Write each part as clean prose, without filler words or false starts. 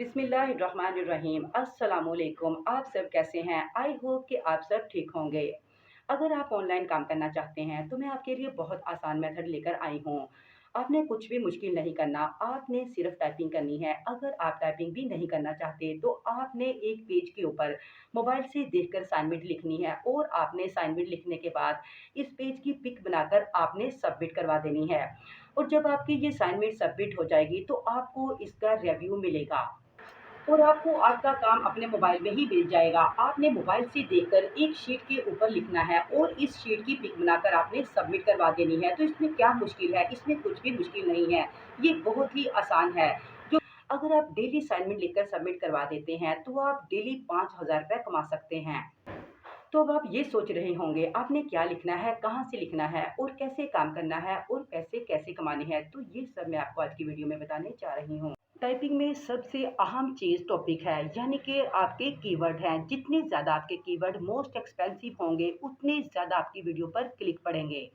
बिस्मिल्लाहिर्रहमानिर्रहीम। अस्सलामुअलैकुम। आप सब कैसे हैं? आई होप कि आप सब ठीक होंगे। अगर आप ऑनलाइन काम करना चाहते हैं तो मैं आपके लिए बहुत आसान मेथड लेकर आई हूँ। आपने कुछ भी मुश्किल नहीं करना, आपने सिर्फ टाइपिंग करनी है। अगर आप टाइपिंग भी नहीं करना चाहते तो आपने एक पेज के ऊपर मोबाइल से देखकर असाइनमेंट लिखनी है और आपने असाइनमेंट लिखने के बाद इस पेज की पिक बनाकर आपने सबमिट करवा देनी है। और जब आपकी ये असाइनमेंट सबमिट हो जाएगी तो आपको इसका रिव्यू मिलेगा और आपको आपका काम अपने मोबाइल में ही मिल जाएगा। आपने मोबाइल से देखकर एक शीट के ऊपर लिखना है और इस शीट की पिक बनाकर आपने सबमिट करवा देनी है। तो इसमें क्या मुश्किल है? इसमें कुछ भी मुश्किल नहीं है। ये बहुत ही आसान है। जो अगर आप डेली असाइनमेंट लिखकर सबमिट करवा देते हैं तो आप डेली 5,000 रुपये कमा सकते हैं। तो अब आप ये सोच रहे होंगे आपने क्या लिखना है, कहाँ से लिखना है और कैसे काम करना है और पैसे कैसे कमाने हैं। तो ये सब मैं आपको आज की वीडियो में बताने जा रही हूँ। टाइपिंग में सबसे अहम चीज़ टॉपिक है, यानी कि आपके कीवर्ड हैं। जितने ज़्यादा आपके कीवर्ड मोस्ट एक्सपेंसिव होंगे उतने ज़्यादा आपकी वीडियो पर क्लिक पड़ेंगे।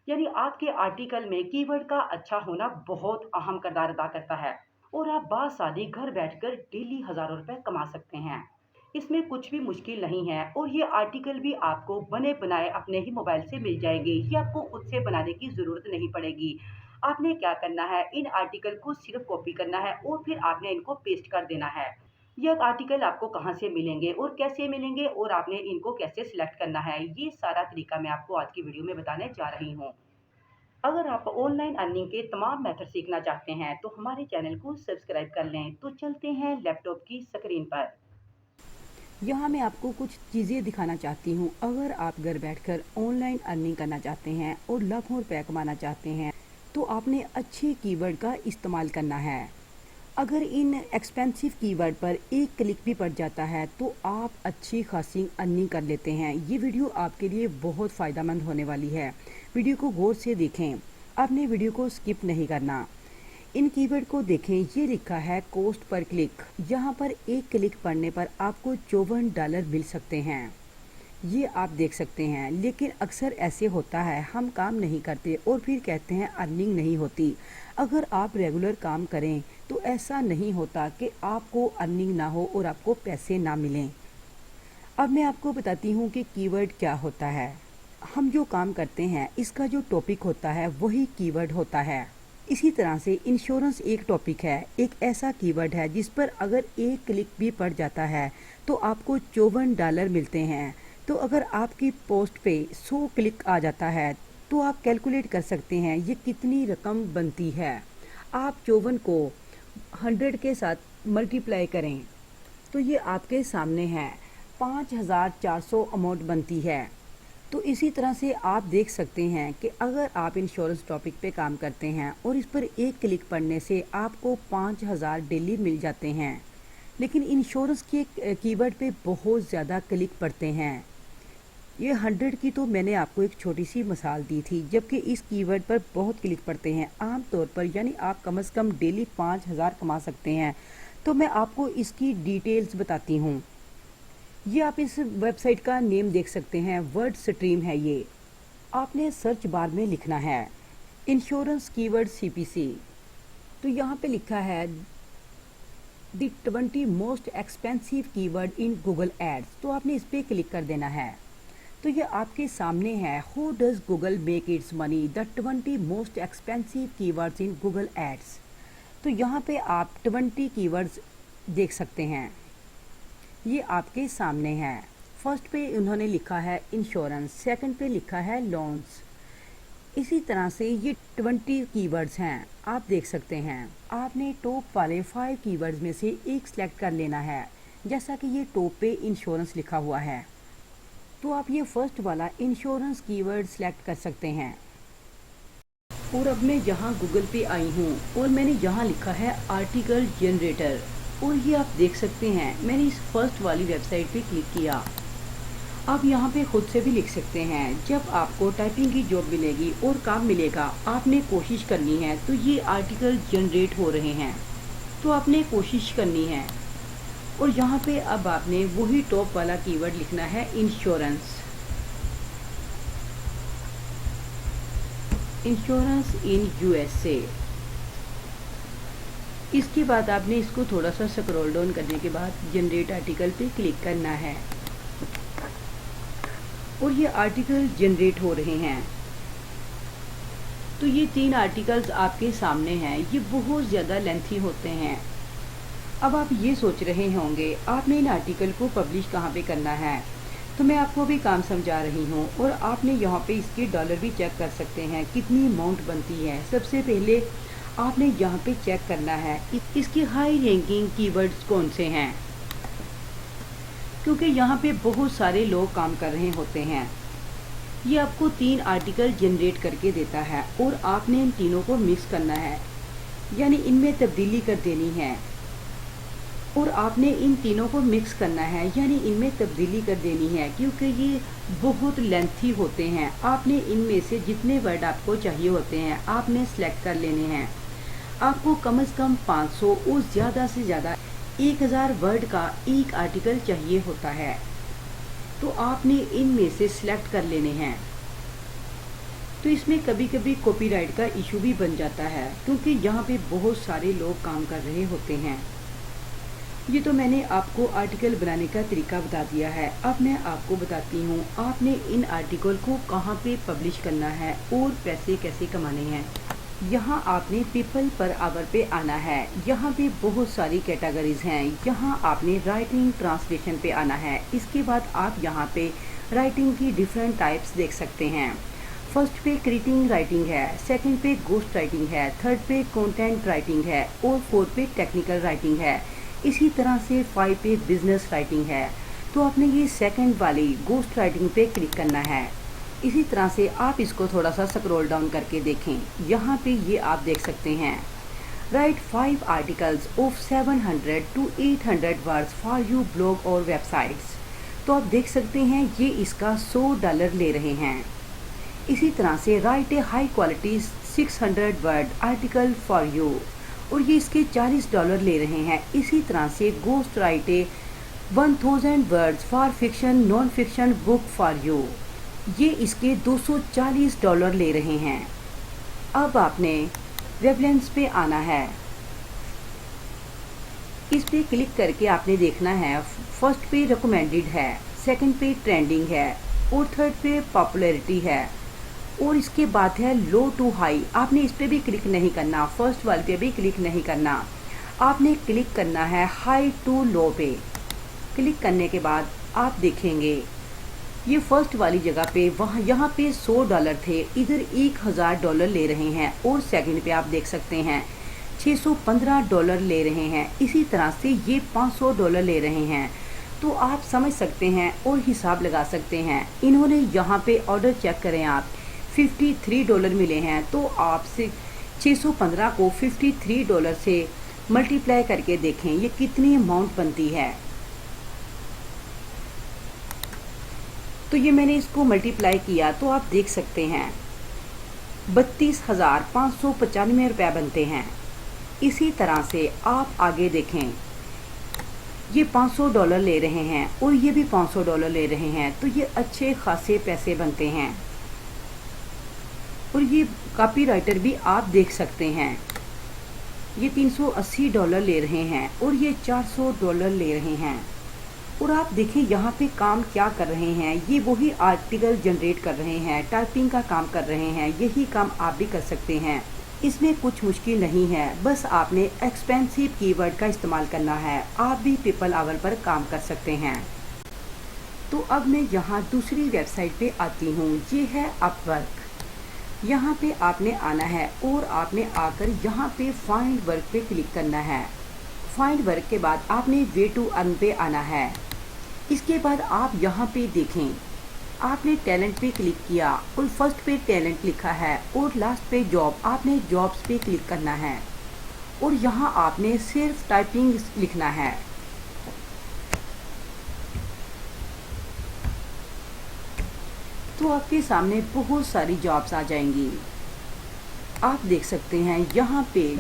यानी आपके आर्टिकल में कीवर्ड का अच्छा होना बहुत अहम किरदार अदा करता है और आप बासानी घर बैठकर डेली हज़ारों रुपए कमा सकते हैं। इसमें कुछ भी मुश्किल नहीं है और ये आर्टिकल भी आपको बने बनाए अपने ही मोबाइल से मिल जाएंगे। ये आपको खुद से बनाने की ज़रूरत नहीं पड़ेगी। आपने क्या करना है, इन आर्टिकल को सिर्फ कॉपी करना है और फिर आपने इनको पेस्ट कर देना है। ये आर्टिकल आपको कहाँ से मिलेंगे और कैसे मिलेंगे और आपने इनको कैसे सिलेक्ट करना है, ये सारा तरीका मैं आपको आज की वीडियो में बताने जा रही हूँ। अगर आप ऑनलाइन अर्निंग के तमाम मेथड सीखना चाहते हैं तो हमारे चैनल को सब्सक्राइब कर लें। तो चलते हैं लैपटॉप की स्क्रीन पर। यहाँ मैं आपको कुछ चीज़ें दिखाना चाहती हूँ। अगर आप घर बैठकर ऑनलाइन अर्निंग करना चाहते हैं और लाखों रुपए कमाना चाहते हैं तो आपने अच्छे कीवर्ड का इस्तेमाल करना है। अगर इन एक्सपेंसिव कीवर्ड पर एक क्लिक भी पड़ जाता है तो आप अच्छी खासी अर्निंग कर लेते हैं। ये वीडियो आपके लिए बहुत फ़ायदेमंद होने वाली है। वीडियो को गौर से देखें, आपने वीडियो को स्किप नहीं करना। इन कीवर्ड को देखें, ये लिखा है कॉस्ट पर क्लिक। यहाँ पर एक क्लिक पड़ने पर आपको $54 मिल सकते हैं। ये आप देख सकते हैं। लेकिन अक्सर ऐसे होता है, हम काम नहीं करते और फिर कहते हैं अर्निंग नहीं होती। अगर आप रेगुलर काम करें तो ऐसा नहीं होता कि आपको अर्निंग ना हो और आपको पैसे ना मिलें। अब मैं आपको बताती हूँ कि कीवर्ड क्या होता है। हम जो काम करते हैं इसका जो टॉपिक होता है वही कीवर्ड होता है। इसी तरह से इंश्योरेंस एक टॉपिक है, एक ऐसा कीवर्ड है जिस पर अगर एक क्लिक भी पड़ जाता है तो आपको $54 मिलते हैं। तो अगर आपकी पोस्ट पे 100 क्लिक आ जाता है तो आप कैलकुलेट कर सकते हैं ये कितनी रकम बनती है। आप 54 को 100 के साथ मल्टीप्लाई करें तो ये आपके सामने है, 5,400 अमाउंट बनती है। तो इसी तरह से आप देख सकते हैं कि अगर आप इंश्योरेंस टॉपिक पे काम करते हैं और इस पर एक क्लिक पड़ने से आपको 5,000 डेली मिल जाते हैं। लेकिन इंश्योरेंस के कीवर्ड पे बहुत ज़्यादा क्लिक पड़ते हैं। ये 100 की तो मैंने आपको एक छोटी सी मिसाल दी थी, जबकि इस कीवर्ड पर बहुत क्लिक पड़ते हैं आम तौर पर, यानी आप कम से कम डेली 5,000 कमा सकते हैं। तो मैं आपको इसकी डिटेल्स बताती हूँ। ये आप इस वेबसाइट का नेम देख सकते हैं, वर्ड स्ट्रीम है ये। आपने सर्च बार में लिखना है इंश्योरेंस कीवर्ड CPC। तो यहाँ पे लिखा है the 20 most expensive keyword in Google ads. तो आपने इस पर क्लिक कर देना है। तो ये आपके सामने है, how does Google make its money, the 20 most expensive keywords in Google ads. तो यहाँ पे आप 20 कीवर्ड्स देख सकते हैं, ये आपके सामने है। फर्स्ट पे उन्होंने लिखा है इंश्योरेंस, सेकंड पे लिखा है लोन्स। इसी तरह से ये 20 कीवर्ड्स हैं, आप देख सकते हैं। आपने टॉप वाले 5 कीवर्ड्स में से एक सिलेक्ट कर लेना है। जैसा कि ये टॉप पे इंश्योरेंस लिखा हुआ है तो आप ये फर्स्ट वाला इंश्योरेंस कीवर्ड सिलेक्ट कर सकते हैं। और अब मैं यहाँ गूगल पे आई हूँ और मैंने यहाँ लिखा है आर्टिकल जनरेटर और ये आप देख सकते हैं मैंने इस फर्स्ट वाली वेबसाइट पे क्लिक किया। आप यहाँ पे खुद से भी लिख सकते हैं। जब आपको टाइपिंग की जॉब मिलेगी और काम मिलेगा, आपने कोशिश करनी है। तो ये आर्टिकल जनरेट हो रहे हैं तो आपने कोशिश करनी है और यहाँ पे अब आपने वही टॉप वाला कीवर्ड लिखना है इंश्योरेंस। इंश्योरेंस इन USA। इसके बाद आपने इसको थोड़ा सा स्क्रॉल डाउन करने के बाद जनरेट आर्टिकल पे क्लिक करना है और ये आर्टिकल जनरेट हो रहे हैं। तो ये 3 आर्टिकल्स आपके सामने हैं, ये बहुत ज़्यादा लेंथी होते हैं। अब आप ये सोच रहे होंगे आपने इन आर्टिकल को पब्लिश कहाँ पे करना है, तो मैं आपको भी काम समझा रही हूँ और आपने यहाँ पे इसके डॉलर भी चेक कर सकते हैं कितनी अमाउंट बनती है। सबसे पहले आपने यहाँ पे चेक करना है इसके हाई रैंकिंग कीवर्ड्स कौन से हैं, क्योंकि यहाँ पे बहुत सारे लोग काम कर रहे होते हैं। ये आपको 3 आर्टिकल जनरेट करके देता है और आपने इन तीनों को मिक्स करना है, यानी इनमें तब्दीली कर देनी है और आपने इन तीनों को मिक्स करना है, यानी इनमें तब्दीली कर देनी है, क्योंकि ये बहुत लेंथी होते हैं। आपने इनमें से जितने वर्ड आपको चाहिए होते हैं आपने सेलेक्ट कर लेने हैं। आपको कम से कम 500 और ज़्यादा से ज़्यादा 1000 वर्ड का एक आर्टिकल चाहिए होता है, तो आपने इनमें से सिलेक्ट कर लेने हैं। तो इसमें कभी कभी कॉपीराइट का इशू भी बन जाता है, क्योंकि यहाँ पे बहुत सारे लोग काम कर रहे होते हैं। ये तो मैंने आपको आर्टिकल बनाने का तरीका बता दिया है। अब मैं आपको बताती हूँ आपने इन आर्टिकल को कहाँ पे पब्लिश करना है और पैसे कैसे कमाने हैं। यहाँ आपने पीपल पर आवर पे आना है। यहाँ पे बहुत सारी कैटेगरीज हैं। यहाँ आपने राइटिंग ट्रांसलेशन पे आना है। इसके बाद आप यहाँ पे राइटिंग की डिफरेंट टाइप्स देख सकते हैं। फर्स्ट पे क्रिएटिंग राइटिंग है, सेकंड पे गोस्ट राइटिंग है, थर्ड पे कंटेंट राइटिंग है और फोर्थ पे टेक्निकल राइटिंग है। इसी तरह से 5 पे बिजनेस राइटिंग है। तो आपने ये सेकंड वाली गोस्ट राइटिंग पे क्लिक करना है। इसी तरह से आप इसको थोड़ा सा स्क्रॉल डाउन करके देखें। यहाँ पे ये आप देख सकते हैं, right 5 articles of 700 to 800 words for you blog और वेबसाइट्स। तो आप देख सकते हैं ये इसका $100 ले रहे हैं। इसी तरह से right A high quality 600 word article for you, और ये इसके $40 ले रहे हैं। इसी तरह से ghost right A 1000 words for fiction non fiction book for you, ये इसके $240 ले रहे हैं। अब आपने वेबलेंस पे आना है। इस पे क्लिक करके आपने देखना है, फर्स्ट पे रिकमेंडेड है, सेकंड पे ट्रेंडिंग है और थर्ड पे पॉपुलैरिटी है और इसके बाद है लो टू हाई। आपने इस पे भी क्लिक नहीं करना, फर्स्ट वाले पे भी क्लिक नहीं करना, आपने क्लिक करना है हाई टू लो पे। क्लिक करने के बाद आप देखेंगे ये फर्स्ट वाली जगह पे यहाँ पे $100 थे, इधर $1000 ले रहे हैं और सेकंड पे आप देख सकते हैं $615 ले रहे हैं। इसी तरह से ये $500 ले रहे हैं। तो आप समझ सकते हैं और हिसाब लगा सकते हैं। इन्होंने यहाँ पे ऑर्डर चेक करें आप, $53 मिले हैं। तो आपसे 615 को $53 से मल्टीप्लाई करके देखें ये कितनी अमाउंट बनती है। तो ये मैंने इसको मल्टीप्लाई किया तो आप देख सकते हैं 32,595 रुपये बनते हैं। इसी तरह से आप आगे देखें, ये $500 ले रहे हैं और ये भी $500 ले रहे हैं। तो ये अच्छे खासे पैसे बनते हैं। और ये कॉपीराइटर भी आप देख सकते हैं, ये $380 ले रहे हैं और ये $400 ले रहे हैं। और आप देखें यहाँ पे काम क्या कर रहे हैं, ये वही आर्टिकल जनरेट कर रहे हैं, टाइपिंग का काम कर रहे हैं। यही काम आप भी कर सकते हैं, इसमें कुछ मुश्किल नहीं है। बस आपने एक्सपेंसिव कीवर्ड का इस्तेमाल करना है। आप भी पीपल आवर पर काम कर सकते हैं। तो अब मैं यहाँ दूसरी वेबसाइट पे आती हूँ, ये है अपवर्क। यहाँ पे आपने आना है और आपने आकर यहाँ पे फाइंड वर्क पे क्लिक करना है। फाइंड वर्क के बाद आपने वे टू अर्न पे आना है। इसके बाद आप यहाँ पे देखें, आपने टैलेंट पे क्लिक किया और फर्स्ट पे टैलेंट लिखा है और लास्ट पे जॉब, आपने जॉब्स पे क्लिक करना है और यहाँ आपने सिर्फ टाइपिंग लिखना है। तो आपके सामने बहुत सारी जॉब्स आ जाएंगी। आप देख सकते हैं यहाँ पे,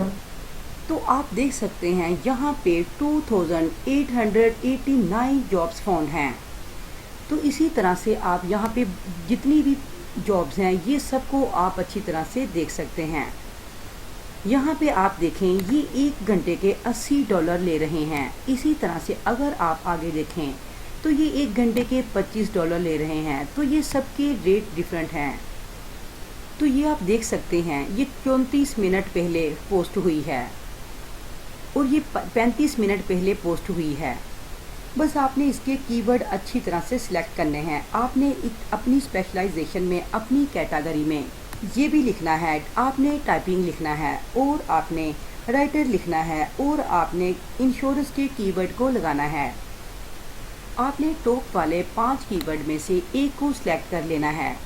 तो आप देख सकते हैं यहाँ पे 2889 जॉब्स फाउंड हैं। तो इसी तरह से आप यहाँ पे जितनी भी जॉब्स हैं ये सबको आप अच्छी तरह से देख सकते हैं। यहाँ पे आप देखें ये 1 घंटे के $80 ले रहे हैं। इसी तरह से अगर आप आगे देखें तो ये 1 घंटे के $25 ले रहे हैं। तो ये सबके रेट डिफरेंट हैं। तो ये आप देख सकते हैं ये 34 मिनट पहले पोस्ट हुई है और ये 35 मिनट पहले पोस्ट हुई है। बस आपने इसके कीवर्ड अच्छी तरह से सिलेक्ट करने हैं। आपने अपनी स्पेशलाइजेशन में, अपनी कैटेगरी में ये भी लिखना है, आपने टाइपिंग लिखना है और आपने राइटर लिखना है और आपने इंश्योरेंस के कीवर्ड को लगाना है। आपने टॉप वाले 5 कीवर्ड में से एक को सिलेक्ट कर लेना है।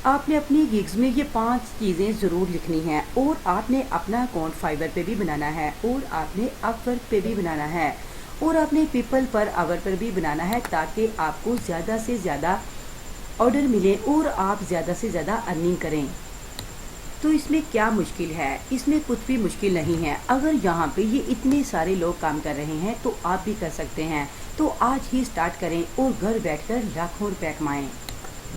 आपने अपनी गिग्स में ये 5 चीज़ें ज़रूर लिखनी हैं और आपने अपना अकाउंट फाइवर पे भी बनाना है और आपने अपवर्क पे भी बनाना है और आपने पीपल पर आवर पर भी बनाना है, ताकि आपको ज़्यादा से ज़्यादा ऑर्डर मिले और आप ज़्यादा से ज़्यादा अर्निंग करें। तो इसमें क्या मुश्किल है? इसमें कुछ भी मुश्किल नहीं है। अगर यहाँ पे ये इतने सारे लोग काम कर रहे हैं तो आप भी कर सकते हैं। तो आज ही स्टार्ट करें और घर बैठकर लाखों रुपए कमाएं।